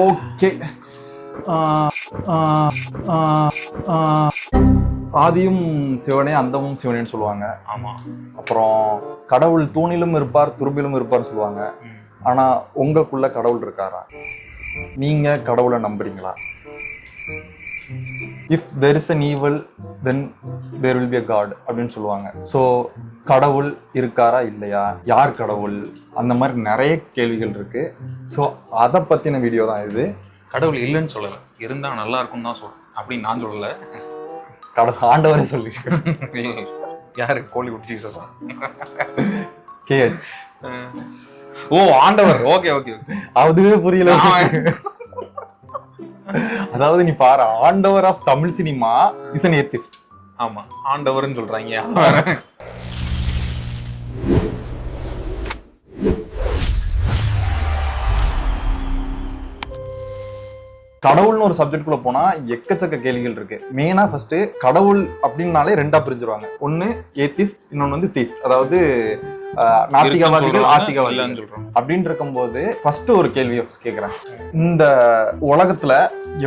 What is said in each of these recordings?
Okay. ஆதியும் சிவனே அந்தமும் சிவனேன்னு சொல்லுவாங்க. ஆமா. அப்புறம் கடவுள் தூணிலும் இருப்பார் துரும்பிலும் இருப்பார் சொல்லுவாங்க. ஆனா உங்களுக்குள்ள கடவுள் இருக்காரா? நீங்க கடவுளை நம்புறீங்களா? If there is an evil then there will be a god அப்படின்னு சொல்லுவாங்க. ஸோ கடவுள் இருக்காரா இல்லையா, யார் கடவுள், அந்த மாதிரி நிறைய கேள்விகள் இருக்கு. ஸோ அதை பத்தின வீடியோ தான் இது. கடவுள் இல்லைன்னு சொல்லலை, இருந்தா நல்லா இருக்கும்னு தான் சொல்றேன். அப்படின்னு நான் சொல்லலை, கடவுள் ஆண்டவரே சொல்லி. யாரு? கோலிவுட் ஜீசஸா? கேஹெச். ஓ ஆண்டவர். Okay okay. அதுவே புரியல. அதாவது நீ பாரு, ஆண்டவர் of Tamil cinema is an atheist. ஆமா, ஆண்டவர்னு சொல்றாங்க. கடவுள்னு ஒரு சப்ஜெக்ட்குள்ள போனா எக்கச்சக்க கேள்விகள் இருக்கு. மெயினா ஃபர்ஸ்ட் கடவுள் அப்படின்னாலே ரெண்டா பிரிஞ்சிருவாங்க. ஒன்னு ஏத்திஸ்ட், இன்னொன்னு வந்து தீஸ்ட். அதாவது நாத்திகவாதிகள், ஆத்திகவாதிகள் சொல்றோம். அப்படின்னு இருக்கும்போது ஃபர்ஸ்ட் ஒரு கேள்வியை கேட்கிறேன். இந்த உலகத்துல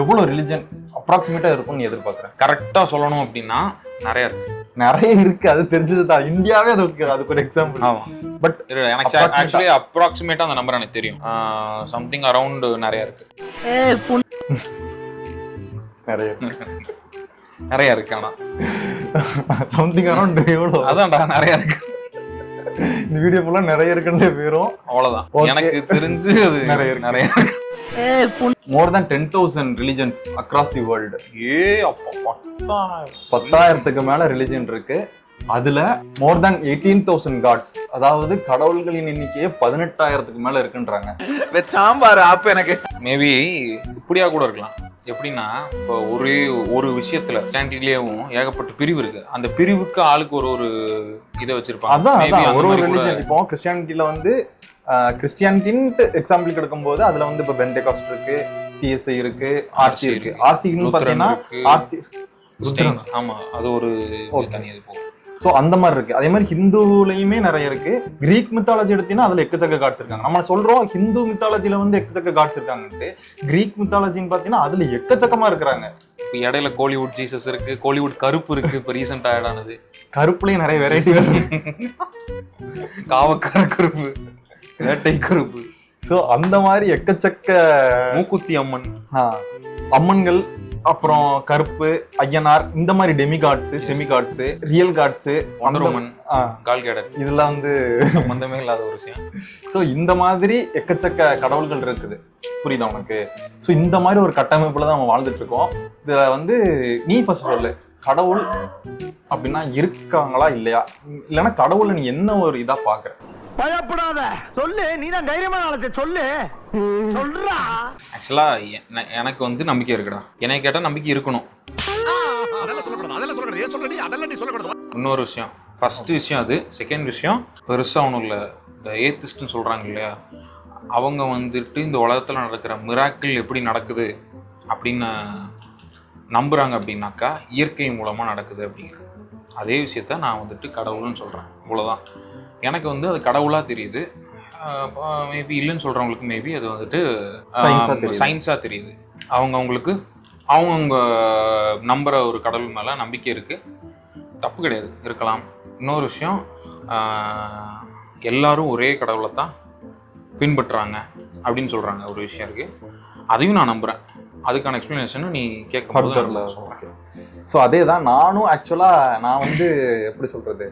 எவ்வளவு ரிலிஜன் அப்ராக்சிமேட்டா இருக்கும்னு எதிர்பார்க்கிறேன்? கரெக்டா சொல்லணும் அப்படின்னா நிறைய இருக்கு. நிறைய இருக்கு, அது தெரிஞ்சதுதான். இந்தியாவே அதுக்கு ஒரு எக்ஸாம்பிள். ஆமா, பட் எனக்கு ஆக்சுவலி அப்ராக்சிமேட்டா அந்த நம்பர் எனக்கு தெரியும். சம்திங் அரௌண்ட் நிறைய இருக்கு. நிறைய இருக்கு. ஆனா சம்திங் அரௌண்ட் எவ்வளவு? அதான்டா நிறைய இருக்கு. இந்த வீடியோ ஃபுல்லா நிறைய இருக்குன்னு பேரும். அவ்வளவுதான் எனக்கு தெரிஞ்சு. அது நிறைய இருக்கு. More than 10,000 religions across the world. அப்பா 10,000க்கு மேல ரிலிஜன் இருக்கு. அதுல more than 18,000 gods, அதாவது கடவுள்களின் எண்ணிக்கையே 18,000க்கு மேல இருக்குன்றாங்க. சாம்பார் ஆப் எனக்கு மேபி இப்படியா கூட இருக்கலாம். எப்படின்னா, இப்போ ஒரு விஷயத்துல கிறிஸ்டியானிட்டிலேயும் ஏகப்பட்ட பிரிவு இருக்கு. அந்த பிரிவுக்கு ஆளுக்கு ஒரு இதை வச்சிருப்பாங்க. அதான் ஒரு ரிலிஜன். இப்போ கிறிஸ்டியானிட்டியில வந்து கிறிஸ்டியானிட்டின்ட்டு எக்ஸாம்பிள் எடுக்கும்போது அதுல வந்து இப்போ பெண்டெகாஸ்ட் இருக்கு, சிஎஸ்ஐ இருக்கு, ஆர்சி இருக்கு. ஆர்சின்னு பாத்தீங்கன்னா ஆர்சி, ஆமா, அது ஒரு தனி இது போகும். ஸோ அந்த மாதிரி இருக்கு. அதே மாதிரி ஹிந்துலையுமே நிறைய இருக்கு. கிரீக் மித்தாலஜி எடுத்தீங்கன்னா அதுல எக்கச்சக்க காட்ஸ் இருக்காங்க. நம்ம சொல்றோம் ஹிந்து மித்தாலஜில வந்து எக்கச்சக்க காட்ஸ் இருக்காங்கன்ட்டு. கிரீக் மித்தாலஜின்னு பாத்தீங்கன்னா அதுல எக்கச்சக்கமா இருக்கிறாங்க. இப்போ இடையில கோலிவுட் ஜீசஸ் இருக்கு, கோலிவுட் கருப்பு இருக்கு. இப்போ ரீசெண்டா ஆட் ஆனது. கருப்புலயும் நிறைய வெரைட்டி வருது. காவக்கார கருப்பு, வேட்டை கருப்பு. ஸோ அந்த மாதிரி எக்கச்சக்க மூக்குத்தி அம்மன், அம்மன்கள், அப்புறம் கருப்பு, ஐயனார், இந்த மாதிரி demi gods, semi gods, real gods, கால்கேடர், இதெல்லாம் வந்து சம்பந்தமே இல்லாத ஒரு விஷயம். ஸோ இந்த மாதிரி எக்கச்சக்க கடவுள்கள் இருக்குது. புரியுதா உனக்கு? ஸோ இந்த மாதிரி ஒரு கட்டமைப்புல தான் நம்ம வாழ்ந்துட்டு இருக்கோம். இதுல வந்து நீ ஃபர்ஸ்ட் சொல்லு, கடவுள் அப்படின்னா இருக்காங்களா இல்லையா? இல்லைன்னா கடவுளை நீ என்ன ஒரு இதா பாக்குற? பயப்படாத, சொல்லு. நீதான் தைரியமான ஆளத்தை சொல்லு. சொல்றா. ஆக்சுவலா எனக்கு வந்து நம்பிக்கை இருக்குடா. என்னை கேட்டா நம்பிக்கை இருக்கணும். இன்னொரு விஷயம், ஃபர்ஸ்ட் விஷயம் அது. செகண்ட் விஷயம் பெருசா ஒன்றும் இல்லை. இந்த ஏத்திஸ்ட்னு சொல்றாங்க இல்லையா, அவங்க வந்துட்டு இந்த உலகத்துல நடக்கிற மிராக்கிள் எப்படி நடக்குது அப்படின்னு நம்புறாங்க. அப்படின்னாக்கா இயற்கை மூலமா நடக்குது அப்படிங்கிற அதே விஷயத்த நான் வந்துட்டு கடவுள்னு சொல்றேன். இவ்வளவுதான். எனக்கு வந்து அது கடவுளா தெரியுது. மேபி இல்லைன்னு சொல்றவங்களுக்கு மேபி அது வந்துட்டு சயின்ஸா தெரியுது. அவங்களுக்கு அவங்க நம்புற ஒரு கடவுள் மேல நம்பிக்கை இருக்கு. தப்பு கிடையாது, இருக்கலாம். இன்னொரு விஷயம், எல்லாரும் ஒரே கடவுளை தான் பின்பற்றுறாங்க அப்படின்னு சொல்றாங்க. ஒரு விஷயம் இருக்கு, அதையும் நான் நம்புறேன். அதுக்கான எக்ஸ்பிளனேஷனும் நீ கேட்க. ஸோ அதே தான் நானும். ஆக்சுவலாக நான் வந்து எப்படி சொல்றது,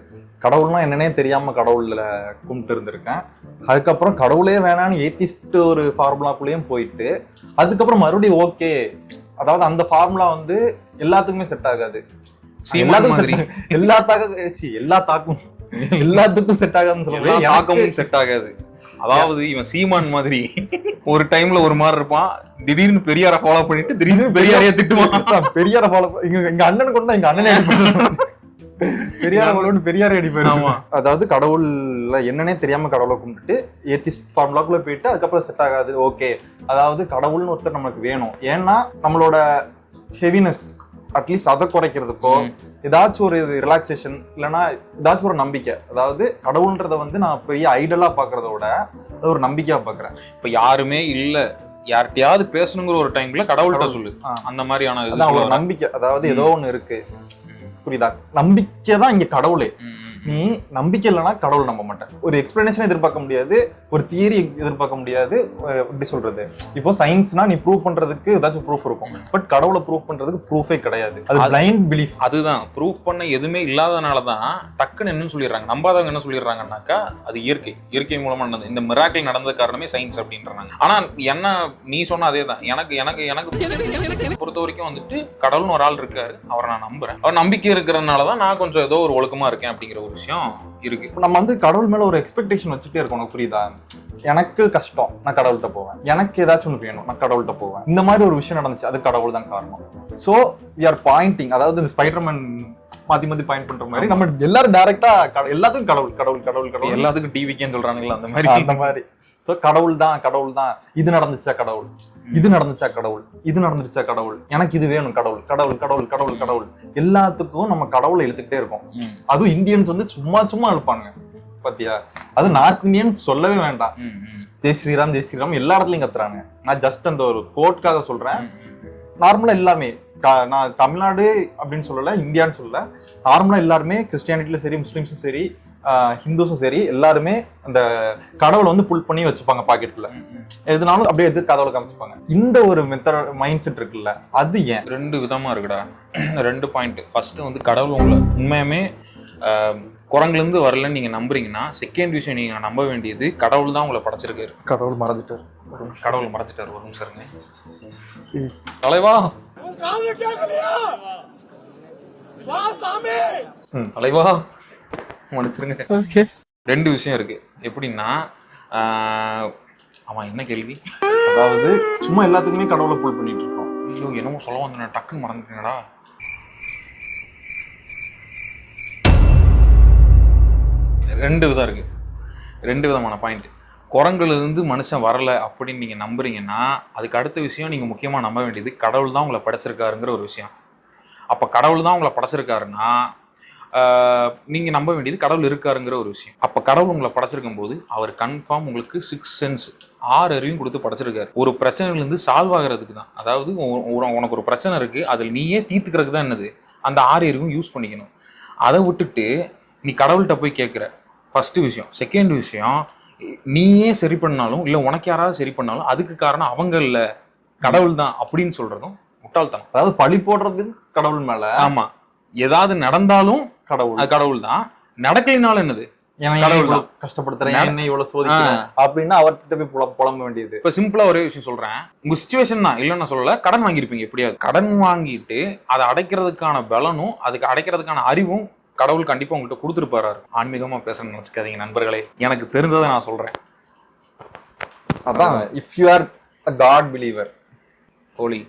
கடவுள்னா என்னன்னே தெரியாம கடவுள்ல கும்பிட்டு இருந்திருக்கேன். அதுக்கப்புறம் கடவுளே வேணான்னு ஏத்திஸ்ட் ஒரு ஃபார்முலாக்குள்ளேயும் போயிட்டு அதுக்கப்புறம் மறுபடியும் ஓகே, அதாவது அந்த ஃபார்முலா வந்து எல்லாத்துக்குமே செட் ஆகாது. எல்லாத்துக்கும் செட் ஆகாதுன்னு சொல்லுவேன். யாருக்கும் செட் ஆகாது. அதாவது இவன் சீமான் மாதிரி ஒரு டைம்ல ஒரு மாதிரி இருப்பான், திடீர்னு பெரியார ஃபாலோ பண்ணிட்டு திடீர்னு பெரியாரைய திட்டுவான். பெரியார ஃபாலோ எங்க அண்ணன் கொண்டா எங்க அண்ணனே பெரியார அடிப்பாரு. அதாவது கடவுள்ல என்னன்னே தெரியாம கடவுளை கும்பிட்டு ஏத்திஸ்ட் ஃபார்முலாக்குள்ள போயிட்டு அதுக்கப்புறம் செட் ஆகாது. ஓகே, அதாவது கடவுள்னு ஒருத்தர் நமக்கு வேணும். ஏன்னா நம்மளோட ஹெவினஸ் அட்லீஸ்ட் அதை குறைக்கிறதுக்கோ ஏதாச்சும் ஒரு ரிலாக்ஸேஷன் இல்லைன்னா ஏதாச்சும் ஒரு நம்பிக்கை. அதாவது கடவுள்ன்றத வந்து நான் பெரிய ஐடலா பாக்குறத விட அது ஒரு நம்பிக்கையா பாக்குறேன். இப்ப யாருமே இல்ல, யார்கிட்டயாவது பேசணுங்கிற ஒரு டைம்ல கடவுள்கிட்ட சொல்லு, அந்த மாதிரியான ஒரு நம்பிக்கை. அதாவது ஏதோ ஒண்ணு இருக்கு, புரியுதா? நம்பிக்கை தான் இங்க கடவுளே. நீ நம்பிக்கை இல்லைன்னா கடவுள் நம்ப மாட்டேன். ஒரு எக்ஸ்பிளனேஷன் எதிர்பார்க்க முடியாது, ஒரு தியரி எதிர்பார்க்க முடியாது. எப்படி சொல்றது, இப்போ சயின்ஸ்னா நீ ப்ரூவ் பண்றதுக்கு ஏதாச்சும் ப்ரூஃப் இருக்கும், பட் கடவுளை ப்ரூவ் பண்றதுக்கு ப்ரூஃபே கிடையாது. அது பிளைண்ட் பிலீஃப். அதுதான் ப்ரூவ் பண்ண எதுவுமே இல்லாதனாலதான் டக்குன்னு என்ன சொல்லிடுறாங்க, நம்பாதவங்க என்ன சொல்லிடுறாங்கன்னாக்கா அது இயற்கை மூலமா நடந்தது, இந்த மிராக்கிள் நடந்த காரணமே சயின்ஸ் அப்படின்றாங்க. ஆனா என்ன நீ சொன்ன அதே தான். எனக்கு பொறுத்த வரைக்கும் வந்துட்டு கடவுள்னு ஒரு ஆள் இருக்காரு, அவரை நான் நம்புறேன். அவர் நம்பிக்கை இருக்கிறதுனாலதான் நான் கொஞ்சம் ஏதோ ஒரு ஒழுக்கமா இருக்கேன் அப்படிங்கிற ஒரு விஷயம் இருக்கு. நம்ம வந்து கடவுள் மேல ஒரு எக்ஸ்பெக்டேஷன் வச்சுட்டே இருக்கோம். உனக்கு புரியுதா? எனக்கு கஷ்டம், நான் கடவுள்கிட்ட போவேன். எனக்கு ஏதாச்சும் ஒன்று வேணும், நான் கடவுள்கிட்ட போவேன். இந்த மாதிரி ஒரு விஷயம் நடந்துச்சு, அது கடவுள் தான் காரணம். ஸோ வி ஆர் பாயிண்டிங், அதாவது இந்த ஸ்பைடர்மேன் மாத்தி பாயிண்ட் பண்ற மாதிரி நம்ம எல்லாரும் டைரக்டா எல்லாத்துக்கும் கடவுள் எல்லாத்துக்கும் டிவிக்கேன்னு சொல்றானுங்களா அந்த மாதிரி. ஸோ கடவுள் தான். இது நடந்துச்சா கடவுள், இது நடந்துச்சா கடவுள், இது நடந்துச்சா கடவுள், எனக்கு இது வேணும் கடவுள். எல்லாத்துக்கும் நம்ம கடவுளை இழுத்துக்கிட்டே இருக்கோம். அதுவும் இந்தியன்ஸ் வந்து சும்மா இழுப்பாங்க பாத்தியா? அது நார்த் இந்தியன்ஸ் சொல்லவே வேண்டாம். ஜெய் ஸ்ரீராம் எல்லா இடத்துலயும் கத்துறாங்க. நான் ஜஸ்ட் அந்த ஒரு கோட்காக சொல்றேன். நார்மலா எல்லாமே, நான் தமிழ்நாடு அப்படின்னு சொல்லல, இந்தியான்னு சொல்லல, நார்மலா எல்லாருமே கிறிஸ்டியானிட்டிலும் சரி, முஸ்லிம்ஸும் சரி, ஹிந்துஸும் சரி, எல்லாருமே அந்த கடவுளை வந்து புல் பண்ணி வச்சுப்பாங்க பாக்கெட்ல. எதுனாலும் அப்படியே எடுத்து கடவுளை காமிச்சுப்பாங்க. இந்த ஒரு மைண்ட் செட் இருக்குல்ல, அது ஏன்? ரெண்டு விதமா இருக்குடா. 2 பாயிண்ட். ஃபர்ஸ்ட் வந்து கடவுள் உங்களை உண்மையுமே குரங்குலேருந்து வரலன்னு நீங்க நம்புறீங்கன்னா, செகண்ட் விஷயம் நீங்க நம்ப வேண்டியது கடவுள் தான் உங்களை படைச்சிருக்காரு. கடவுள் மறந்துட்டார். ஒரு நிமிஷம் இருங்க. தலைவா தலைவா மன்னிச்சிருங்க. 2 விஷயம் இருக்கு. எப்படின்னா, ஆமா என்ன கேள்வி? அதாவது சும்மா எல்லாத்துக்குமே கடவுளை புல் பண்ணிட்டு இருக்கோம். ஐயோ என்னமோ சொல்ல வந்தேன், டக்குன்னு மறந்துட்டேனடா. 2 விதம் இருக்கு, 2 விதமான பாயிண்ட். குரங்குலேருந்து மனுஷன் வரல அப்படின்னு நீங்க நம்புறீங்கன்னா, அதுக்கு அடுத்த விஷயம் நீங்க முக்கியமா நம்ப வேண்டியது கடவுள் தான் உங்களை படைச்சிருக்காருங்கிற ஒரு விஷயம். அப்ப கடவுள் தான் உங்களை படைச்சிருக்காருன்னா நீங்க நம்ப வேண்டியது கடவுள் இருக்காருங்கிற ஒரு விஷயம். அப்ப கடவுள் உங்களை படைச்சிருக்கும் போது அவர் கன்ஃபார்ம் உங்களுக்கு 6 சென்ஸ், 6 அறிவும் கொடுத்து படைச்சிருக்காரு. ஒரு பிரச்சனையிலேருந்து சால்வ் ஆகிறதுக்கு தான். அதாவது உனக்கு ஒரு பிரச்சனை இருக்கு, அதில் நீயே தீர்த்துக்கிறதுக்கு தான் என்னது, அந்த 6 அறிவும் யூஸ் பண்ணிக்கணும். அதை விட்டுட்டு நீ கடவுள்கிட்ட போய் கேட்குற, ஃபர்ஸ்ட் விஷயம். செகண்ட் விஷயம், நீயே சரி பண்ணாலும் இல்லை உனக்கு யாராவது சரி பண்ணாலும் அதுக்கு காரணம் அவங்க இல்லை, கடவுள் தான் அப்படின்னு சொல்றதும் முட்டாள்தனம். அதாவது பழி போடுறது கடவுள் மேல. ஆமா, ஏதாவது நடந்தாலும் கடவுள் தான், நடக்கலினாலும் என்னது, கடவுள் தான். கஷ்டப்படுத்துறேன், என்ன இவ்வளவு சோதிக்கிறேன் அப்படின்னா அவர்கிட்ட போய் புலம்ப வேண்டியது. இப்ப சிம்பிளா ஒரே விஷயம் சொல்றேன். உங்க சிச்சுவேஷன் தான் இல்லைன்னு சொல்லல, கடன் வாங்கியிருப்பீங்க. எப்படியாவது கடன் வாங்கிட்டு அதை அடைக்கிறதுக்கான பலனும் அதுக்கு அடைக்கிறதுக்கான அறிவும் கடவுள் கண்டிப்பா உங்கள்கிட்ட கொடுத்துருப்பாரு. ஆன்மீகமா பேசணும்னு நினைச்சுக்காதீங்க நண்பர்களே, எனக்கு தெரிஞ்சதை நான் சொல்றேன். அதான் if you are a god believer, holy,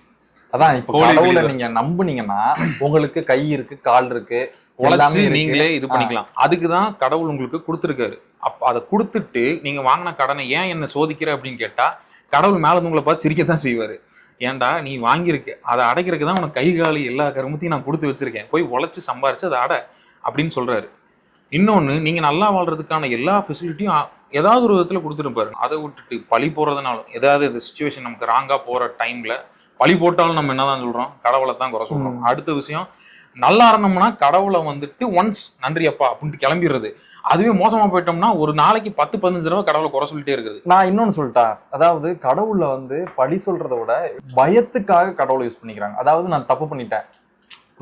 அதான் இப்ப கடவுளை நீங்க நம்புனீங்கன்னா உங்களுக்கு கை இருக்கு, கால் இருக்கு, உழைச்சு நீங்களே இது பண்ணிக்கலாம். அதுக்குதான் கடவுள் உங்களுக்கு கொடுத்துருக்காரு. அப்ப அதை கொடுத்துட்டு நீங்க வாங்கின கடனை ஏன் என்ன சோதிக்கிற அப்படின்னு கேட்டா, கடவுள் மேல உங்களை பார்த்து சிரிக்கத்தான் செய்வாரு. ஏன்டா நீ வாங்கியிருக்கு, அதை அடைக்கிறதுக்கு தான் உனக்கு கை காலி எல்லா கருமத்தையும் நான் கொடுத்து வச்சிருக்கேன், போய் உழைச்சு சம்பாரிச்சு அதை அடை அப்படின்னு சொல்றாரு. இன்னொன்னு, நீங்க நல்லா வாழ்றதுக்கான எல்லா ஃபெசிலிட்டியும் ஏதாவது ஒரு விதத்துல கொடுத்துருப்பாரு. அதை விட்டுட்டு பழி போடுறதுனாலும், ஏதாவது இந்த சிச்சுவேஷன் நமக்கு ராங்கா போற டைம்ல பழி போட்டாலும் நம்ம என்னதான் சொல்றோம், கடவுளை தான் குறை சொல்றோம். அடுத்த விஷயம், நல்லா இருந்தோம்னா கடவுளை வந்துட்டு ஒன்ஸ் நன்றி அப்பா அப்படின்ட்டு கிளம்பிடுறது. அதுவே மோசமா போயிட்டோம்னா ஒரு நாளைக்கு 10-15 தடவை கடவுளை குறை சொல்லிட்டே இருக்குது. நான் இன்னொன்னு சொல்லிட்டேன், அதாவது கடவுள்ல வந்து பழி சொல்றதை விட பயத்துக்காக கடவுளை யூஸ் பண்ணிக்கிறாங்க. அதாவது நான் தப்பு பண்ணிட்டேன்,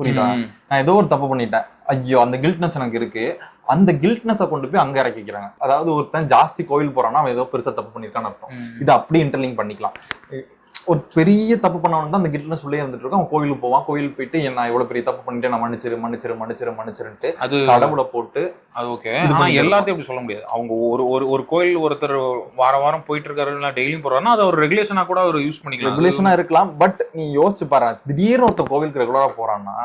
புரியுதா, நான் ஏதோ ஒரு தப்பு பண்ணிட்டேன், ஐயோ அந்த கில்ட்னஸ் எனக்கு இருக்கு, அந்த கில்ட்னஸை கொண்டு போய் அங்க இறக்கிக்கிறாங்க. அதாவது ஒருத்தன் ஜாஸ்தி கோயில் போறான்னா அவன் ஏதோ பெருசா தப்பு பண்ணிருக்கான்னு அர்த்தம். இது அப்படி இன்டர்லிங்க் பண்ணிக்கலாம். ஒரு பெரிய தப்பு பண்ணவன் தான் அந்த கில்ட்னஸ் உள்ளே இருந்துட்டு இருக்கும். அவன் கோயிலுக்கு போவான், கோயிலுக்கு போயிட்டு நான் எவ்வளவு பெரிய தப்பு பண்ணிட்டேன், நான் மன்னிச்சிருன்ட்டு அது கடவுளை போட்டு அது ஓகே. ஆனா எல்லாத்தையும் அப்படி சொல்ல முடியாது. அவங்க ஒரு கோயில் ஒருத்தர் வாரம் போயிட்டு இருக்காரு, டெய்லியும் போறாருன்னா அதை ஒரு ரெகுலேஷனா கூட அவர் யூஸ் பண்ணிக்கலாம். ரெகுலேஷனா இருக்கலாம். பட் நீ யோசிச்சு பாரு, திடீர்னு ஒருத்தர் கோவிலுக்கு ரெகுலரா போறான்னா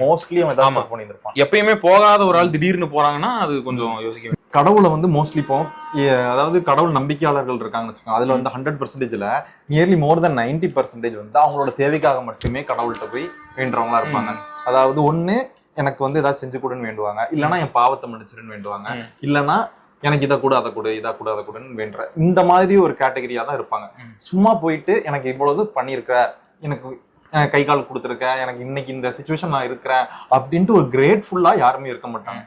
மோஸ்ட்லி அவன் ஏதாவது பண்ணிருப்பான். எப்பயுமே போகாத ஒரு ஆள் திடீர்னு போறாங்கன்னா அது கொஞ்சம் யோசிக்க. கடவுளை வந்து மோஸ்ட்லி இப்போ அதாவது கடவுள் நம்பிக்கையாளர்கள் இருக்காங்கன்னு வச்சுக்கோங்க, அதுல வந்து 100%ல நியர்லி மோர் தென் 90% வந்து அவங்களோட தேவைக்காக மட்டுமே கடவுள்கிட்ட போய் வேண்டுறவங்களா இருப்பாங்க. அதாவது ஒண்ணு எனக்கு வந்து ஏதாவது செஞ்சு கொடுன்னு வேண்டுவாங்க, இல்லைன்னா என் பாவத்தை மன்னிச்சிருன்னு வேண்டுவாங்க, இல்லைன்னா எனக்கு இதை கூட அதை கூட இதை கூட அதை கூடன்னு வேண்டுற இந்த மாதிரி ஒரு கேட்டகரியா தான் இருப்பாங்க. சும்மா போயிட்டு எனக்கு இவ்வளவு பண்ணியிருக்க, எனக்கு கை கால் கொடுத்துருக்க, எனக்கு இன்னைக்கு இந்த சிச்சுவேஷன் நான் இருக்கிறேன் அப்படின்ட்டு ஒரு கிரேட்ஃபுல்லா யாருமே இருக்க மாட்டாங்க.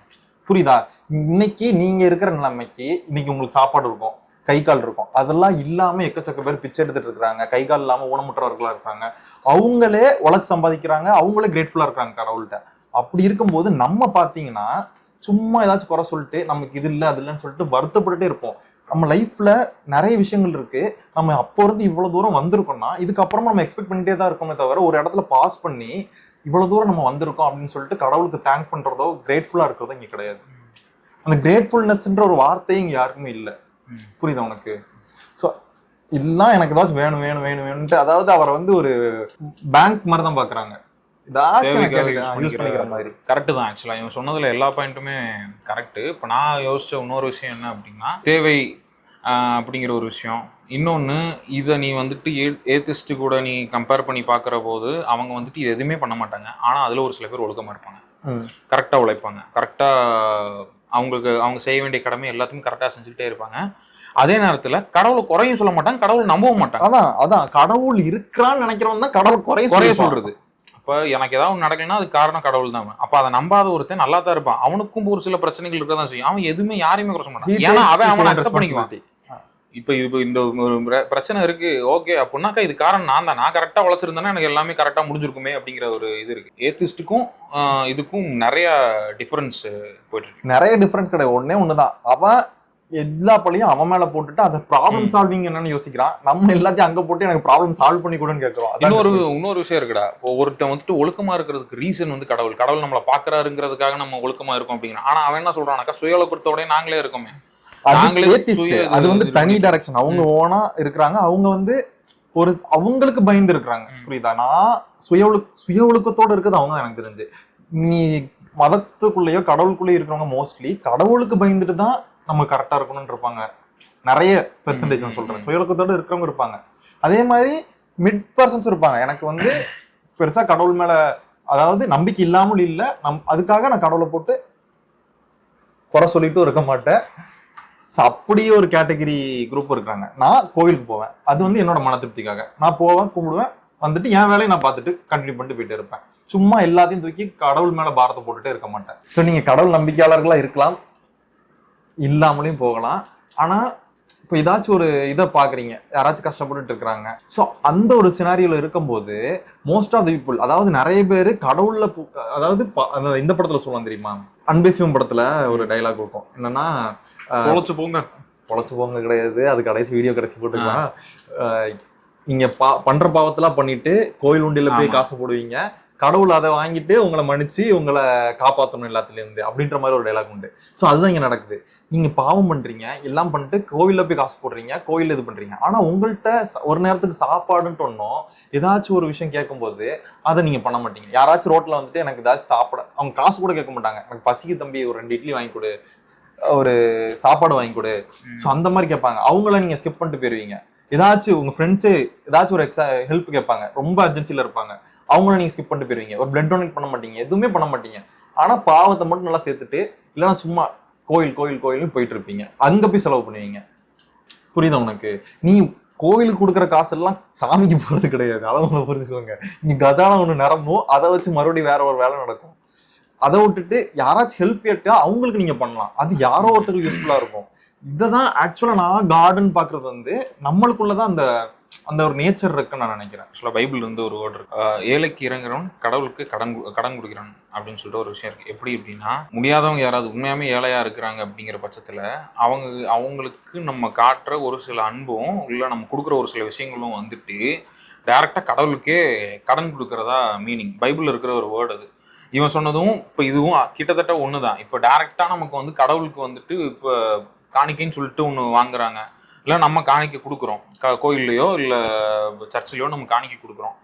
புரியுதா? இன்னைக்கு நீங்க இருக்கிற நிலைமைக்கு இன்னைக்கு உங்களுக்கு சாப்பாடு இருக்கும், கை கால் இருக்கும், அதெல்லாம் இல்லாம எக்கச்சக்க பேர் பிச்சை எடுத்துட்டு இருக்கிறாங்க, கை கால் இல்லாம ஊனமுற்றவர்களா இருக்காங்க, அவங்களே உழைச்சு சம்பாதிக்கிறாங்க, அவங்களே கிரேட்ஃபுல்லா இருக்காங்க கடவுள்கிட்ட. அப்படி இருக்கும்போது நம்ம பாத்தீங்கன்னா சும்மா ஏதாச்சும் குறை சொல்லிட்டு நமக்கு இது இல்லை அது இல்லைன்னு சொல்லிட்டு வருத்தப்பட்டுட்டே இருப்போம். நம்ம லைஃப்ல நிறைய விஷயங்கள் இருக்கு, நம்ம அப்போ இருந்து இவ்வளவு தூரம் வந்திருக்கோம்னா இதுக்கப்புறமா நம்ம எக்ஸ்பெக்ட் பண்ணிட்டே தான் இருக்கோமே தவிர ஒரு இடத்துல பாஸ் பண்ணி இவ்வளவு தூரம் நம்ம வந்திருக்கோம் அப்படின்னு சொல்லிட்டு கடவுளுக்கு தேங்க் பண்றதோ கிரேட்ஃபுல்லா இருக்கிறதோ இங்க கிடையாது. அந்த கிரேட்ஃபுல்னஸ்ன்ற ஒரு வார்த்தையே இங்க யாருக்குமே இல்லை. புரியுதா உனக்கு? ஸோ இதெல்லாம் எனக்கு ஏதாச்சும் வேணும் வேணும் வேணும் வேணும்ட்டு, அதாவது அவரை வந்து ஒரு பேங்க் மாதிரி தான் பாக்குறாங்க. கரெக்ட் தான். ஆக்சுவலா இவன் சொன்னதுல எல்லா பாயிண்ட்டுமே கரெக்ட். இப்போ நான் யோசிச்ச இன்னொரு விஷயம் என்ன அப்படின்னா, தேவை அப்படிங்கிற ஒரு விஷயம். இன்னொன்று, இதை நீ வந்துட்டு ஏத்திஸ்ட் கூட நீ கம்பேர் பண்ணி பார்க்குற போது அவங்க வந்துட்டு இது எதுவுமே பண்ண மாட்டாங்க, ஆனால் அதில் ஒரு சில பேர் ஒழுக்கமாக இருப்பாங்க, கரெக்டாக உழைப்பாங்க, கரெக்டாக அவங்களுக்கு அவங்க செய்ய வேண்டிய கடமை எல்லாத்தையும் கரெக்டாக செஞ்சுக்கிட்டே இருப்பாங்க. அதே நேரத்தில் கடவுளை குறையும் சொல்ல மாட்டாங்க, கடவுள் நம்பவும் மாட்டாங்க. அதான் கடவுள் இருக்கிறான்னு நினைக்கிறவன் தான் கடவுள் குறைய சொல்றது. அப்போ எனக்கு ஏதாவது ஒன்று நடக்கலைன்னா அது காரணம் கடவுள் தான். அப்போ அதை நம்பாத ஒருத்தன் நல்லா தான் இருப்பான், அவனுக்கும் ஒரு சில பிரச்சனைகள் இருக்க தான் செய்யும், அவன் எதுவுமே யாரையுமே குறை சொல்ல மாட்டான், ஏன்னா அவன் அக்செப்ட் பண்ணிக்குவான். இப்போ இந்த ஒரு பிரச்சனை இருக்கு, ஓகே அப்படின்னாக்கா இது காரணம் நான் கரெக்டாக உழைச்சிருந்தேன்னா எனக்கு எல்லாமே கரெக்டாக முடிஞ்சிருக்குமே அப்படிங்கிற ஒரு இது இருக்கு. ஏத்திஸ்டுக்கும் இதுக்கும் நிறைய டிஃபரன்ஸ் போயிட்டு இருக்கு. நிறைய டிஃபரன்ஸ் கிடையாது, ஒண்ணுதான். அவன் எல்லா பள்ளியும் அவன் மேல போட்டுட்டு அந்த ப்ராப்ளம் சால்விங் என்னன்னு யோசிக்கிறான், நம்ம எல்லாத்தையும் அங்க போட்டு எனக்கு ப்ராப்ளம் சால்வ் பண்ணி கொடுன்னு கேட்கிறோம். இன்னொரு விஷயம் இருக்குடா, ஒருத்தன் வந்துட்டு ஒழுக்கமா இருக்கிறதுக்கு ரீசன் வந்து கடவுள் நம்மளை பாக்குறாருங்கிறதுக்காக நம்ம ஒழுக்கமா இருக்கோம் அப்படிங்கிற. ஆனா அவன் என்ன சொல்றானாக்கா, சுய ஒழுக்கத்தோட நாங்களே இருக்கோமே, அது வந்து தனி டைரக்ஷன். அவங்க ஓனா இருக்கிறாங்க, அவங்க வந்து ஒரு அவங்களுக்கு பயந்து இருக்கிறாங்க. புரியுதா? நான் சுய ஒழுக்கத்தோட இருக்கிறது அவங்க எனக்கு தெரிஞ்சு. நீ மதத்துக்குள்ளேயோ கடவுளுக்குள்ளேயோ இருக்கிறவங்க மோஸ்ட்லி கடவுளுக்கு பயந்துட்டு தான் நம்ம கரெக்டா இருக்கணும்னு இருப்பாங்க. நிறைய பெர்சன்டேஜ் நான் சொல்றேன், சுய ஒழுக்கத்தோட இருக்கிறவங்க இருப்பாங்க. அதே மாதிரி மிட் பர்சன்ஸ் இருப்பாங்க. எனக்கு வந்து பெருசா கடவுள் மேல அதாவது நம்பிக்கை இல்லாமல் இல்லை, அதுக்காக நான் கடவுளை போட்டு குறை சொல்லிட்டும் இருக்க மாட்டேன். அப்படியே ஒரு கேட்டகரி குரூப் இருக்காங்க. நான் கோவிலுக்கு போவேன், அது வந்து என்னோட மன திருப்திக்காக நான் போவேன், கும்பிடுவேன், வந்துட்டு என் வேலையை நான் பார்த்துட்டு கண்டினியூ பண்ணிட்டு போயிட்டே இருப்பேன். சும்மா எல்லாத்தையும் தூக்கி கடவுள் மேல பாரத்தை போட்டுட்டே இருக்க மாட்டேன். ஸோ நீங்க கடவுள் நம்பிக்கையாளர்களா இருக்கலாம், இல்லாமலையும் போகலாம். ஆனா இப்போ ஏதாச்சும் ஒரு இதை பாக்குறீங்க, யாராச்சும் கஷ்டப்பட்டுட்டு இருக்கிறாங்க, ஸோ அந்த ஒரு சினாரியோல இருக்கும்போது மோஸ்ட் ஆஃப் தி பீப்புள், அதாவது நிறைய பேர் கடவுள்ல அதாவது இந்த படத்துல சொல்லுவாங்க தெரியுமா, அன்பே சிவம் படத்துல ஒரு டைலாக் இருக்கும், என்னன்னா பொழைச்சு போங்க கிடையாது, அது கடைசி வீடியோ கடைசி போட்டுக்கலாம், நீங்க பண்ற பாவத்தெல்லாம் பண்ணிட்டு கோயில் உண்டியில போய் காசு போடுவீங்க, கடவுள் அதை வாங்கிட்டு உங்களை மன்னிச்சு உங்களை காப்பாற்றணும் எல்லாத்துல இருந்து அப்படின்ற மாதிரி ஒரு டைலாக் உண்டு. ஸோ அதுதான் இங்க நடக்குது. நீங்க பாவம் பண்றீங்க, எல்லாம் பண்ணிட்டு கோவில்ல போய் காசு போடுறீங்க, கோயில் இது பண்றீங்க, ஆனா உங்கள்கிட்ட ஒரு நேரத்துக்கு சாப்பாடுன்ட்டு ஒன்றும் ஏதாச்சும் ஒரு விஷயம் கேட்கும்போது அதை நீங்க பண்ண மாட்டீங்க. யாராச்சும் ரோட்ல வந்துட்டு எனக்கு ஏதாச்சும் சாப்பிட, அவங்க காசு கூட கேட்க மாட்டாங்க, எனக்கு பசிக்கு தம்பி ஒரு 2 இட்லி வாங்கி கொடு, ஒரு சாப்பாடு வாங்கி கொடு, ஸோ அந்த மாதிரி கேட்பாங்க. அவங்கள நீங்க ஸ்கிப் பண்ணிட்டு போயிருவீங்க. ஏதாச்சும் உங்க ஃப்ரெண்ட்ஸு ஏதாச்சும் ஒரு ஹெல்ப் கேட்பாங்க, ரொம்ப அர்ஜென்சில இருப்பாங்க, அவங்கள நீங்க ஸ்கிப் பண்ணிட்டு போயிருவீங்க. ஒரு பிளட் டொனேட் பண்ண மாட்டீங்க, எதுவுமே பண்ண மாட்டீங்க. ஆனா பாவத்தை மட்டும் நல்லா சேர்த்துட்டு இல்லைன்னா சும்மா கோயில்னு போயிட்டு இருப்பீங்க, அங்க போய் செலவு பண்ணுவீங்க. புரியுதா உனக்கு? நீ கோவிலுக்கு கொடுக்குற காசு எல்லாம் சாமிக்கு போறது கிடையாது, அதை ஒண்ணு புரிஞ்சுக்கோங்க. நீ கஜானா ஒண்ணு நிரம்பும், அதை வச்சு மறுபடியும் வேற ஒரு வேலை நடக்கும். அதை விட்டுட்டு யாராச்சும் ஹெல்ப் கேட்டா அவங்களுக்கு நீங்க பண்ணலாம், அது யாரோ ஒருத்தருக்கு யூஸ்ஃபுல்லா இருக்கும். இதைதான் ஆக்சுவலா நான் கார்டன் பாக்குறது வந்து நம்மளுக்குள்ளதான் அந்த ஒரு நேச்சர் இருக்குன்னு நான் நினைக்கிறேன். ஆக்சுவலாக பைபிள் வந்து ஒரு வேர்டு இருக்கு, ஏழைக்கு இறங்குறவன் கடவுளுக்கு கடன் கொடுக்குறான் அப்படின்னு சொல்லிட்டு ஒரு விஷயம் இருக்கு. எப்படி அப்படின்னா, முடியாதவங்க யாராவது உண்மையாமே ஏழையா இருக்கிறாங்க அப்படிங்கிற பட்சத்தில் அவங்களுக்கு நம்ம காட்டுற ஒரு சில அன்பும் இல்லை நம்ம கொடுக்குற ஒரு சில விஷயங்களும் வந்துட்டு டைரக்டாக கடவுளுக்கே கடன் கொடுக்குறதா மீனிங். பைபிள் இருக்கிற ஒரு வேர்டு அது. இவன் சொன்னதும் இப்போ இதுவும் கிட்டத்தட்ட ஒன்று தான். இப்போ டைரெக்டாக நமக்கு வந்து கடவுளுக்கு வந்துட்டு இப்போ காணிக்கைன்னு சொல்லிட்டு ஒன்று வாங்குறாங்க, இல்லை நம்ம காணிக்கை கொடுக்குறோம், கோயில்லையோ இல்லை சர்ச்சிலையோ நம்ம காணிக்கை கொடுக்குறோம்,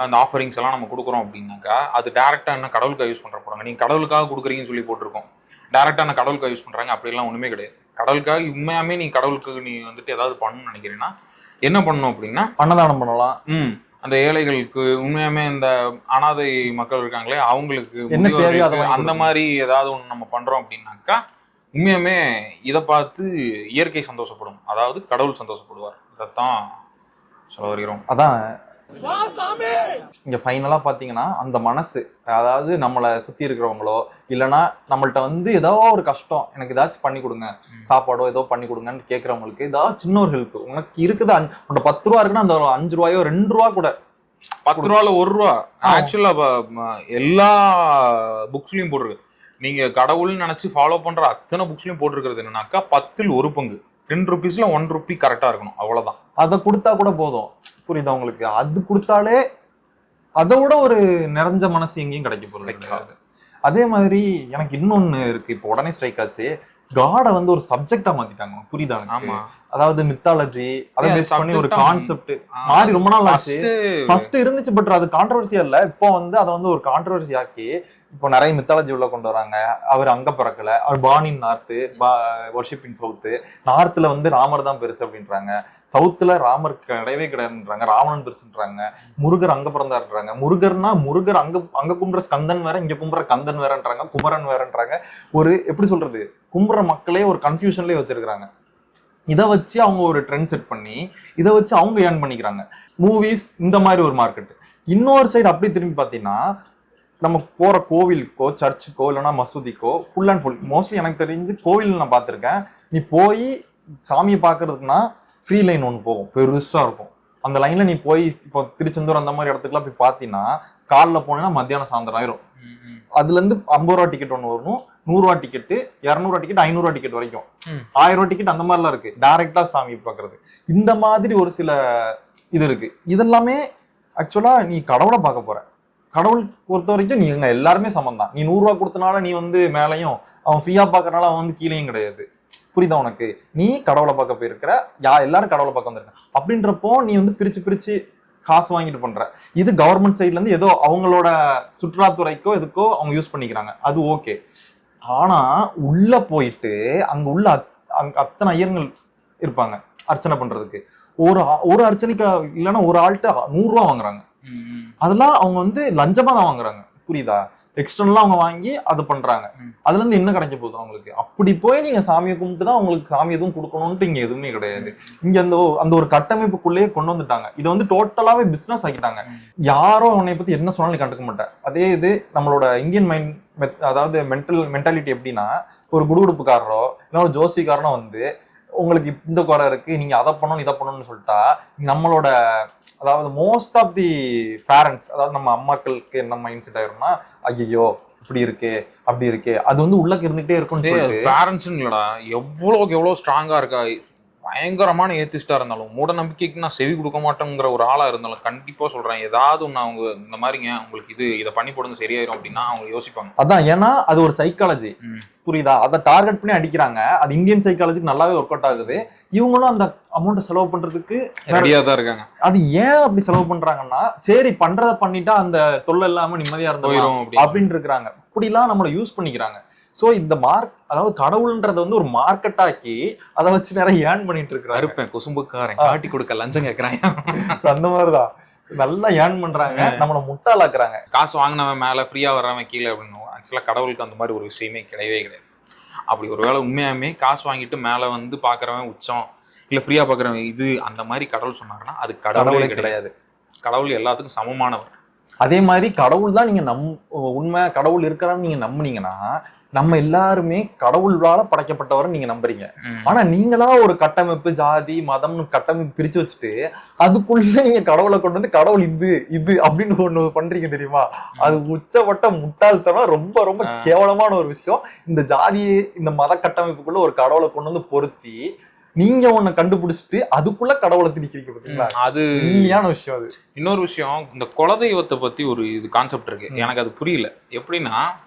அந்த ஆஃபரிங்ஸ் எல்லாம் நம்ம கொடுக்குறோம் அப்படின்னாக்கா அது டேரெக்டாக என்ன கடவுளுக்காக யூஸ் பண்ணுற போகிறாங்க. நீங்கள் கடவுளுக்காக கொடுக்குறீங்கன்னு சொல்லி போட்டிருக்கோம், டேரெக்டாக நான் கடவுளுக்காக யூஸ் பண்ணுறாங்க அப்படிலாம் ஒன்றுமே கிடையாது. கடவுளுக்காக உண்மையாமே நீ கடவுளுக்கு நீ வந்துட்டு ஏதாவது பண்ணணும்னு நினைக்கிறீங்கன்னா என்ன பண்ணணும் அப்படின்னா அன்னதானம் பண்ணலாம். அந்த ஏழைகளுக்கு உண்மையாமே இந்த அனாதை மக்கள் இருக்காங்களே அவங்களுக்கு என்ன தேவையோ அதை அந்த மாதிரி ஏதாவது ஒன்று நம்ம பண்றோம் அப்படின்னாக்கா உண்மையாமே இதை பார்த்து இயற்கை சந்தோஷப்படும், அதாவது கடவுள் சந்தோஷப்படுவார். இதைத்தான் சொல்ல வருகிறோம். அதான் இங்க ஃபைனலா பாத்தீங்கன்னா அந்த மனசு, அதாவது நம்மளை சுத்தி இருக்கிறவங்களோ இல்லைன்னா நம்மள்ட்ட வந்து ஏதோ ஒரு கஷ்டம், எனக்கு ஏதாச்சும் பண்ணி கொடுங்க, சாப்பாடோ ஏதோ பண்ணி கொடுங்கன்னு கேட்கறவங்களுக்கு ஏதாவது சின்ன ஒரு ஹெல்ப் உனக்கு இருக்குது. உன்னோட 10 ரூபா இருக்குன்னா அந்த 5 ரூபாயோ 2 ரூபா கூட, 10 ரூபால 1 ரூபா ஆக்சுவலா எல்லா புக்ஸ்லயும் போட்டிருக்கு. நீங்க கடவுள்னு நினைச்சு ஃபாலோ பண்ற அத்தனை புக்ஸ்லயும் போட்டிருக்கிறது என்னன்னாக்கா 10ல் 1 பங்கு, 10 ரூபீஸ்ல 1 ரூபி கரெக்டா இருக்கணும், அவ்வளவுதான். அதை கொடுத்தா கூட போதும். புரியுதா உங்களுக்கு? அது கொடுத்தாலே அதை விட ஒரு நிறைஞ்ச மனசு எங்கேயும் கிடைக்க போறது. அதே மாதிரி எனக்கு இன்னொன்னு இருக்கு, இப்போ உடனே ஸ்ட்ரைக் ஆச்சு. காடை வந்து ஒரு சப்ஜெக்டா மாத்திட்டாங்க. புரியுதா? ஆமா, அதாவது மித்தாலஜி அதை பேஸ் பண்ணி ஒரு கான்செப்ட் மாறி ரொம்ப நாள் ஆச்சு. ஃபர்ஸ்ட் இருந்துச்சு, பட் அது கான்ட்ரவர்சியா இல்ல. இப்போ வந்து அதை வந்து ஒரு கான்ட்ரவர்சி ஆக்கி இப்போ நிறைய மித்தாலஜி உள்ள கொண்டு வராங்க. அவர் அங்க பிறக்கல, அவர் born in north, worship in south. நார்த்ல வந்து ராமர் தான் பெருசு அப்படின்றாங்க, சவுத்துல ராமர் கிடையவே கிடையாதுன்றாங்க, ராவணன் பெருசுன்றாங்க, முருகர் அங்க பிறந்தாருன்றாங்க. முருகர்னா முருகர் அங்க கும்புற ஸ்கந்தன் வேற, இங்க கும்புற கந்தன் வேறன்றாங்க, குமரன் வேறன்றாங்க. ஒரு எப்படி சொல்றது, கும்புற மக்களே ஒரு கன்ஃபியூஷன்லயே வச்சிருக்காங்க. இதை வச்சு அவங்க ஒரு ட்ரெண்ட் செட் பண்ணி இதை வச்சு அவங்க ஏர்ன் பண்ணிக்கிறாங்க. மூவிஸ் இந்த மாதிரி ஒரு மார்க்கெட். இன்னொரு சைடு அப்படி திரும்பி பார்த்தீங்கன்னா நம்ம போற கோவிலுக்கோ சர்ச்சுக்கோ இல்லைன்னா மசூதிக்கோ ஃபுல் அண்ட் ஃபுல் மோஸ்ட்லி எனக்கு தெரிஞ்சு கோவில் நான் பார்த்துருக்கேன். நீ போய் சாமியை பார்க்கறதுக்குன்னா ஃப்ரீ லைன் ஒன்று போகும், பெருசா இருக்கும். அந்த லைன்ல நீ போய் இப்போ திருச்செந்தூர் அந்த மாதிரி இடத்துக்குலாம் போய் பார்த்தீங்கன்னா காலைல போனேன்னா மத்தியானம் சாயந்தரம் ஆயிரும். அதுல இருந்து 50 ரூபா டிக்கெட் ஒன்று வரணும், 100 ரூபா டிக்கெட்டு, 200 ரூபா டிக்கெட், 500 ரூபா டிக்கெட் வரைக்கும், 1000 ரூபா டிக்கெட், அந்த மாதிரிலாம் இருக்கு. டைரக்டா சாமி பார்க்கறது. இந்த மாதிரி ஒரு சில இது இருக்கு. இதெல்லாமே ஆக்சுவலா நீ கடவுளை பார்க்க போற. கடவுள் பொறுத்த வரைக்கும் நீங்க எல்லாருமே சமம் தான். நீ 100 ரூபா கொடுத்தனால நீ வந்து மேலையும், அவன் ஃப்ரீயா பார்க்கறனால அவன் வந்து கீழேயும் கிடையாது. புரியுதா உனக்கு? நீ கடவுளை பார்க்க போயிருக்கிற, எல்லாரும் கடவுளை பார்க்க வந்திருக்க. அப்படின்றப்போ நீ வந்து பிரிச்சு காசு வாங்கிட்டு பண்ற. இது கவர்மெண்ட் சைட்ல இருந்து ஏதோ அவங்களோட சுற்றுலாத்துறைக்கோ எதுக்கோ அவங்க யூஸ் பண்ணிக்கிறாங்க, அது ஓகே. ஆனா உள்ள போயிட்டு அங்க உள்ள அத்தனை ஐயர்கள் இருப்பாங்க அர்ச்சனை பண்றதுக்கு. ஒரு அர்ச்சனைக்கு இல்லைன்னா ஒரு ஆள்கிட்ட 100 ரூபா வாங்குறாங்க. அதெல்லாம் அவங்க வந்து லஞ்சமா தான் வாங்குறாங்க. புரியுதா? எக்ஸ்டர்னலா அவங்க வாங்கி அது பண்றாங்க. அதுல இருந்து என்ன கிடைக்க போகுது அவங்களுக்கு? அப்படி போய் நீங்க சாமியை கும்பிட்டு தான் உங்களுக்கு சாமி எதுவும் கொடுக்கணும்ட்டு இங்க எதுவுமே கிடையாது. இங்க அந்த ஒரு கட்டமைப்புக்குள்ளேயே கொண்டு வந்துட்டாங்க. இதை வந்து டோட்டலாவே பிசினஸ் ஆக்கிட்டாங்க. யாரோ உன்னை பத்தி என்ன சொன்னாலும் கண்டுக்க மாட்டேன். அதே இது நம்மளோட இந்தியன் மைண்ட், அதாவது மென்டாலிட்டி எப்படின்னா, ஒரு குடுகுடுப்புக்காரரோ இல்லை ஒரு ஜோசிக்காரனோ வந்து உங்களுக்கு இந்த குறை இருக்கு, நீங்க அதை பண்ணணும் இதை பண்ணணும்னு சொல்லிட்டா, நம்மளோட அதாவது மோஸ்ட் ஆஃப் தி பேரண்ட்ஸ், அதாவது நம்ம அம்மாக்களுக்கு என்ன மைண்ட் செட் ஆயிரும்னா, ஐயோ இப்படி இருக்கே அப்படி இருக்கே, அது வந்து உள்ளக்கு இருந்துகிட்டே இருக்கும்னு சொல்லிட்டு. பேரண்ட்ஸ்னு இல்லடா, எவ்வளவு ஸ்ட்ராங்கா இருக்கா, பயங்கரமான ஏத்திஸ்டா இருந்தாலும், மூட நம்பிக்கைக்கு நான் செவி கொடுக்க மாட்டேங்கிற ஒரு ஆளா இருந்தாலும் கண்டிப்பா சொல்றேன், ஏதாவது ஒண்ணு அவங்க இந்த மாதிரிங்க உங்களுக்கு இதை பண்ணி போடுங்க சரியாயிரும் அப்படின்னா அவங்க யோசிப்பாங்க. அதான், ஏன்னா அது ஒரு சைக்காலஜி. புரியுதா? அதை டார்கெட் பண்ணி அடிக்கிறாங்க. அது இந்தியன் சைக்காலஜிக்கு நல்லாவே ஒர்க் அவுட் ஆகுது. இவங்களும் அந்த அமௌண்ட்டை செலவு பண்றதுக்கு ரெடியா தான் இருக்காங்க. அது ஏன் அப்படி செலவு பண்றாங்கன்னா, சரி பண்றத பண்ணிட்டா அந்த தொல்லை இல்லாம நிம்மதியா இருந்தோம் அப்படின்னு இருக்கிறாங்க. இப்படிலாம் நம்மளை யூஸ் பண்ணிக்கிறாங்க. ஸோ இந்த அதாவது கடவுள்ன்றத வந்து ஒரு மார்க்கெட் ஆக்கி அதை வச்சு நிறைய ஏர்ன் பண்ணிட்டு இருக்கிறாங்க. இருப்பேன் குசும்புக்காரன் காட்டி கொடுக்க லஞ்சம் கேட்கறாங்க. அந்த மாதிரிதான் நல்லா ஏர்ன் பண்றாங்க, நம்மளை முட்டாளாக்குறாங்க. காசு வாங்கினவன் மேல ஃப்ரீயா வர்றவன் கீழே அப்படின்னு. ஆக்சுவலா கடவுளுக்கு அந்த மாதிரி ஒரு விஷயமே கிடையவே கிடையாது. அப்படி ஒரு வேளை உண்மையாமே காசு வாங்கிட்டு மேல வந்து பாக்குறவன் உச்சம், இல்ல ஃப்ரீயா பாக்குறவன் இது, அந்த மாதிரி கடவுள் சொன்னாருன்னா அது கடவுளே கிடையாது. கடவுள் எல்லாத்துக்கும் சமமானவர். அதே மாதிரி கடவுள் தான் நீங்க உண்மை கடவுள் இருக்கிறான்னு நீங்க நம்புனீங்கன்னா, நம்ம எல்லாருமே கடவுளால படைக்கப்பட்டவரை நீங்க நம்புறீங்க. ஆனா நீங்களா ஒரு கட்டமைப்பு, ஜாதி, மதம்னு கட்டமைப்பு பிரிச்சு வச்சுட்டு அதுக்குள்ள நீங்க கடவுளை கொண்டு வந்து கடவுள் இது அப்படின்னு ஒண்ணு பண்றீங்க தெரியுமா? அது உச்சப்பட்ட முட்டாள்தனம், ரொம்ப ரொம்ப கேவலமான ஒரு விஷயம். இந்த ஜாதியை, இந்த மத கட்டமைப்புக்குள்ள ஒரு கடவுளை கொண்டு வந்து பொருத்தி நீங்க ஒண்ணு கண்டுபிடிச்சிட்டு அதுக்குள்ள கடவுளை திணிக்கிறீங்க பாத்தீங்களா? அது உண்மையான விஷயம். அது இன்னொரு விஷயம், இந்த குலதெய்வத்தை பத்தி ஒரு இது கான்செப்ட் இருக்கு, எனக்கு அது புரியல. எப்படின்னா,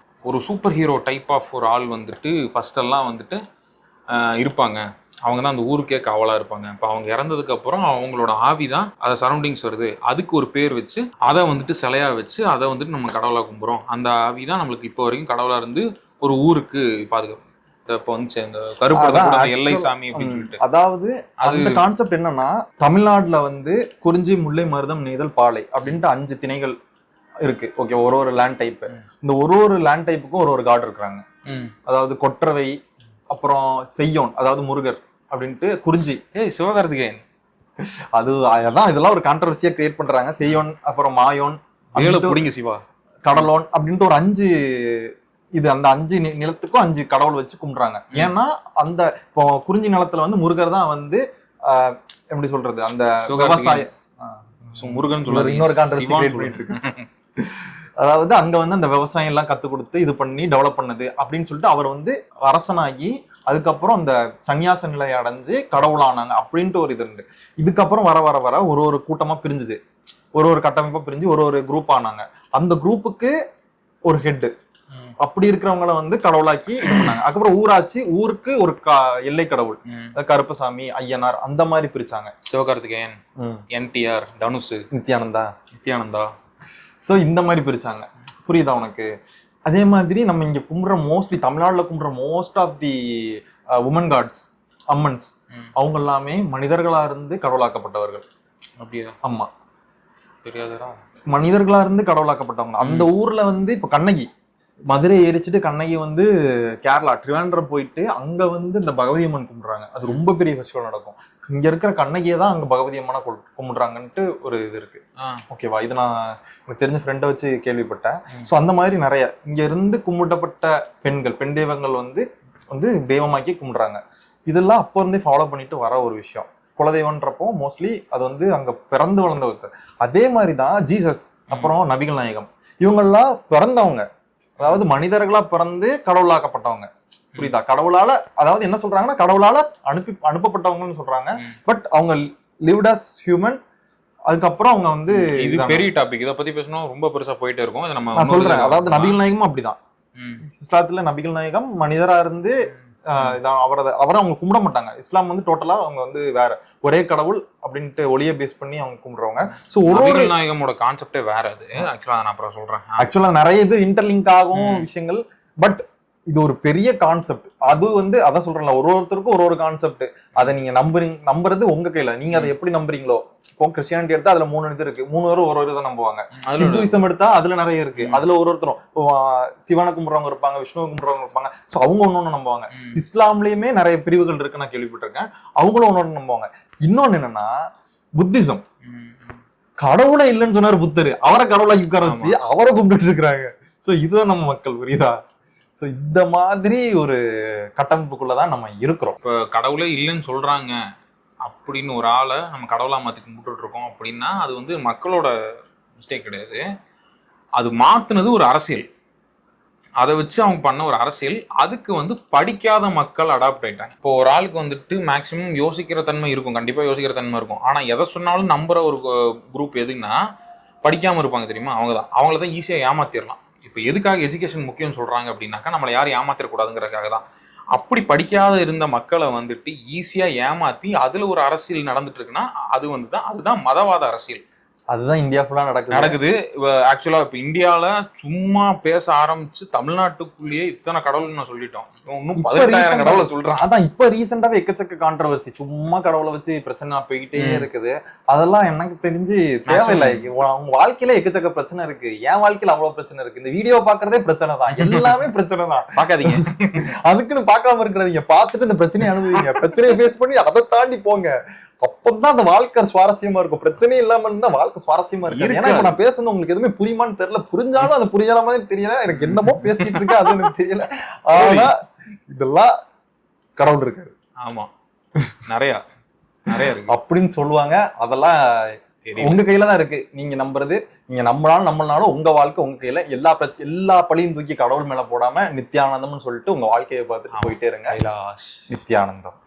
ஒரு சூப்பர் ஹீரோ டைப் ஆஃப் ஒரு ஆள் வந்துட்டு ஃபர்ஸ்ட் எல்லாம் வந்துட்டு இருப்பாங்க, அவங்க தான் அந்த ஊருக்கே காவலா இருப்பாங்க. இப்போ அவங்க இறந்ததுக்கு அப்புறம் அவங்களோட ஆவி தான் அதை சரௌண்டிங்ஸ் வருது, அதுக்கு ஒரு பேர் வச்சு அதை வந்துட்டு சிலையா வச்சு அதை வந்துட்டு நம்ம கடவுளா கும்புறோம். அந்த ஆவி தான் நம்மளுக்கு இப்போ வரைக்கும் கடவுளா இருந்து ஒரு ஊருக்கு பாதுகாப்பு. இப்போ வந்து இந்த கருப்பு எல்லை சாமி அப்படின்னு சொல்லிட்டு, அதாவது அந்த கான்செப்ட் என்னன்னா, தமிழ்நாட்டுல வந்து குறிஞ்சி, முல்லை, மருதம், நெய்தல், பாலை அப்படின்ட்டு 5 திணைகள் இருக்கு. ஓகே, ஒரு லேண்ட் டைப். இந்த ஒரு லேண்ட் டைப்புக்கும் ஒரு காட் இருக்கிறாங்க. அதாவது கொற்றவை, அப்புறம் செய்யோன் அதாவது முருகர் அப்படின்ட்டு குறிஞ்சி. சிவகார்த்திகேயன் அதான் இதெல்லாம் ஒரு கான்ட்ரவர்சியா கிரியேட் பண்றாங்க. செய்யோன், அப்புறம் மாயோன், சிவா, கடலோன் அப்படின்ட்டு ஒரு 5 இது அந்த 5 நிலத்துக்கும் 5 கடவுள் வச்சு கும்பிடுறாங்க. ஏன்னா அந்த இப்போ குறிஞ்சி நிலத்துல வந்து முருகர் தான் வந்து எப்படி சொல்றது, அந்த விவசாய முருகன் இன்னொரு கான்ட்ரவர்சி கிரியேட் பண்ணிட்டு இருக்கு. அதாவது அங்க வந்து அந்த விவசாயம் எல்லாம் கத்து கொடுத்து இது பண்ணி டெவலப் பண்ணது அப்படின்னு சொல்லிட்டு அவர் வந்து அரசனாகி அதுக்கப்புறம் அந்த சன்னியாச நிலையை அடைஞ்சு கடவுளானாங்க அப்படின்ட்டு ஒரு இது உண்டு. இதுக்கப்புறம் வர வர வர ஒரு கூட்டமா பிரிஞ்சுது, ஒரு கட்டமைப்பா பிரிஞ்சு ஒரு குரூப் ஆனாங்க. அந்த குரூப்புக்கு ஒரு ஹெட், அப்படி இருக்கிறவங்கள வந்து கடவுளாக்கி இது பண்ணாங்க. அதுக்கப்புறம் ஊராட்சி, ஊருக்கு ஒரு எல்லை கடவுள், கருப்பசாமி, ஐயனார் அந்த மாதிரி பிரிச்சாங்க. சிவகார்த்திகேயன், NTR, தனுஷ், நித்யானந்தா. சோ இந்த மாதிரி பிரிச்சாங்க. புரியுதா உனக்கு? அதே மாதிரி நம்ம இங்க கும்பிடுற மோஸ்ட்லி தமிழ்நாடுல கும்பிடுற most of the women gods, அம்மன்ஸ், அவங்க எல்லாமே மனிதர்களா இருந்து கடவுளாக்கப்பட்டவர்கள். அப்படியா? ஆமா, தெரியாதடா. மனிதர்களா இருந்து கடவுளாக்கப்பட்டவங்க. அந்த ஊர்ல வந்து இப்ப கண்ணகி, மதுரை எரிச்சிட்டு கண்ணகி வந்து கேரளா ட்ரிவாண்ட்ரம் போயிட்டு அங்க வந்து இந்த பகவதி அம்மன் கும்பிடுறாங்க. அது ரொம்ப பெரிய ஃபெஸ்டிவல் நடக்கும். இங்க இருக்கிற கண்ணகியை தான் அங்க பகவதி அம்மனா கும்பிடுறாங்கன்ட்டு ஒரு இது இருக்கு. ஓகேவா? இது நான் எனக்கு தெரிஞ்ச ஃப்ரெண்டை வச்சு கேள்விப்பட்டேன். ஸோ அந்த மாதிரி நிறைய இங்க இருந்து கும்பிடப்பட்ட பெண்கள், பெண் தெய்வங்கள் வந்து தெய்வமாக்கி கும்பிடுறாங்க. இதெல்லாம் அப்போ இருந்தே ஃபாலோ பண்ணிட்டு வர ஒரு விஷயம். குலதெய்வன்றப்போ மோஸ்ட்லி அது வந்து அங்க பிறந்து வளர்ந்த ஒருத்தர். அதே மாதிரி தான் ஜீசஸ், அப்புறம் நபிகள் நாயகம், இவங்கெல்லாம் பிறந்தவங்க, அதாவது மனிதர்களா பிறந்து கடவுளாக்கப்பட்டவங்க. புரியுதா? கடவுளால, அதாவது என்ன சொல்றாங்கன்னா கடவுளால அனுப்பப்பட்டவங்கன்னு சொல்றாங்க. பட் அவங்க லிவ்ட் அஸ் ஹியூமன். அதுக்கப்புறம் அவங்க வந்து இது பெரிய டாபிக், இதை பத்தி பேசணும் ரொம்ப பெருசா போயிட்டே இருக்கும். நான் சொல்றேன், அதாவது நபிகள் நாயகமும் அப்படிதான். இஸ்லாத்துல நபிகள் நாயகம் மனிதரா இருந்து அவரை அவங்க கும்பிட மாட்டாங்க. இஸ்லாம் வந்து டோட்டலா அவங்க வந்து வேற, ஒரே கடவுள் அப்படின்ட்டு ஒளியை பேஸ் பண்ணி அவங்க கும்பிடுறவங்க. சோ ஒரு நாயகமோட கான்செப்டே வேற. அது ஆக்சுவலா நான் அப்புறம் சொல்றேன். ஆக்சுவலா நிறைய இது இன்டர்லிங்க் ஆகும் விஷயங்கள். பட் இது ஒரு பெரிய கான்செப்ட். அது வந்து அதான் சொல்றேன்ல, ஒருத்தருக்கும் ஒரு கான்செப்ட். அதை நீங்க நம்புறது உங்க கையில. நீங்க அதை எப்படி நம்புறீங்களோ. இப்போ கிறிஸ்டியானிட்டி எடுத்தா அதுல 3 இது இருக்கு, 3 பேரும் ஒரு இதை நம்புவாங்க. ஹிந்துயிசம் எடுத்தா அதுல நிறைய இருக்கு. அதுல ஒருத்தரும் இப்போ சிவனை கும்பிடுறவங்க இருப்பாங்க, விஷ்ணுவை கும்பிடுறவங்க இருப்பாங்க. சோ அவங்க ஒன்னொன்னு நம்புவாங்க. இஸ்லாம்லயுமே நிறைய பிரிவுகள் இருக்கு, நான் கேள்விப்பட்டிருக்கேன். அவங்களும் ஒன்னொன்னு நம்புவாங்க. இன்னொன்னு என்னன்னா புத்திசம், கடவுளை இல்லைன்னு சொன்னாரு புத்தர், அவரை கடவுளாக்கி உட்கார வச்சு அவரை கும்பிட்டு இருக்கிறாங்க. சோ இதுதான் நம்ம மக்கள். புரியுதா? ஸோ இந்த மாதிரி ஒரு கட்டமைப்புக்குள்ளதான் நம்ம இருக்கிறோம். இப்போ கடவுளே இல்லைன்னு சொல்றாங்க அப்படின்னு ஒரு ஆளை நம்ம கடவுளா மாற்றி கும்பிட்டு இருக்கோம் அப்படின்னா அது வந்து மக்களோட மிஸ்டேக் கிடையாது. அது மாற்றினது ஒரு அரசியல், அதை வச்சு அவங்க பண்ண ஒரு அரசியல். அதுக்கு வந்து படிக்காத மக்கள் அடாப்ட் ஆயிட்டாங்க. இப்போ ஒரு ஆளுக்கு வந்துட்டு மேக்சிமம் யோசிக்கிற தன்மை இருக்கும், கண்டிப்பாக யோசிக்கிற தன்மை இருக்கும். ஆனால் எதை சொன்னாலும் நம்புற ஒரு குரூப் எதுன்னா படிக்காமல் இருப்பாங்க தெரியுமா, அவங்கள தான் ஈஸியாக ஏமாத்திடலாம். இப்போ எதுக்காக எஜுகேஷன் முக்கியம்னு சொல்கிறாங்க அப்படின்னாக்கா நம்மளை யாரும் ஏமாத்திடக்கூடாதுங்கிறதுக்காக தான். அப்படி படிக்காத இருந்த மக்களை வந்துட்டு ஈஸியாக ஏமாற்றி அதில் ஒரு அரசியல் நடந்துட்டு இருக்குன்னா அதுதான் மதவாத அரசியல். அதுதான் இந்தியா ஃபுல்லா நடக்குது. ஆக்சுவலா இப்ப இந்தியால சும்மா பேச ஆரம்பிச்சு தமிழ்நாட்டுக்குள்ளேயே இத்தனை கடவுள் நான் சொல்லிட்டோம், இன்னும் 18,000 கடவுளை சொல்றான். அதான் இப்ப ரீசெண்டாவே எக்கச்சக்க கான்ட்ரவர்சி, சும்மா கடவுளை வச்சு பிரச்சனை போய்கிட்டே இருக்குது. அதெல்லாம் எனக்கு தெரிஞ்சு தேவையில்லை. அவங்க வாழ்க்கையில எக்கச்சக்க பிரச்சனை இருக்கு, என் வாழ்க்கையில அவ்வளவு பிரச்சனை இருக்கு. இந்த வீடியோ பாக்குறதே பிரச்சனை தான், எல்லாமே பிரச்சனை தான். பாக்காதீங்க, அதுக்குன்னு பார்க்காம இருக்கிறதீங்க, பார்த்துட்டு இந்த பிரச்சனையை அனுபவிங்க, பிரச்சனையை ஃபேஸ் பண்ணி அதை தாண்டி போங்க. அப்பதான் அந்த வாழ்க்கை சுவாரஸ்யமா இருக்கும். பிரச்சனையே இல்லாம இருந்தா வாழ்க்கை சுவாரஸ்யமா இருக்கு. ஏன்னா இப்ப நான் பேசுறது உங்களுக்கு எதுவுமே புரியுமான்னு தெரியல, புரிஞ்சாலும் அது புரியாத மாதிரி தெரியல, எனக்கு என்னமோ பேசிட்டு இருக்கு அது எனக்கு தெரியல. ஆனா இதெல்லாம் கடவுள் இருக்காரு. ஆமா, நிறைய இருக்கு அப்படின்னு சொல்லுவாங்க. அதெல்லாம் உங்க கையில தான் இருக்கு. நீங்க நம்புறது, நீங்க நம்மளாலும் உங்க வாழ்க்கை உங்க கையில. எல்லா பழியும் தூக்கி கடவுள் மேல போடாம நித்யானந்தம்னு சொல்லிட்டு உங்க வாழ்க்கையை பார்த்துட்டு போயிட்டே இருங்க. கைலாஷ் நித்யானந்தம்.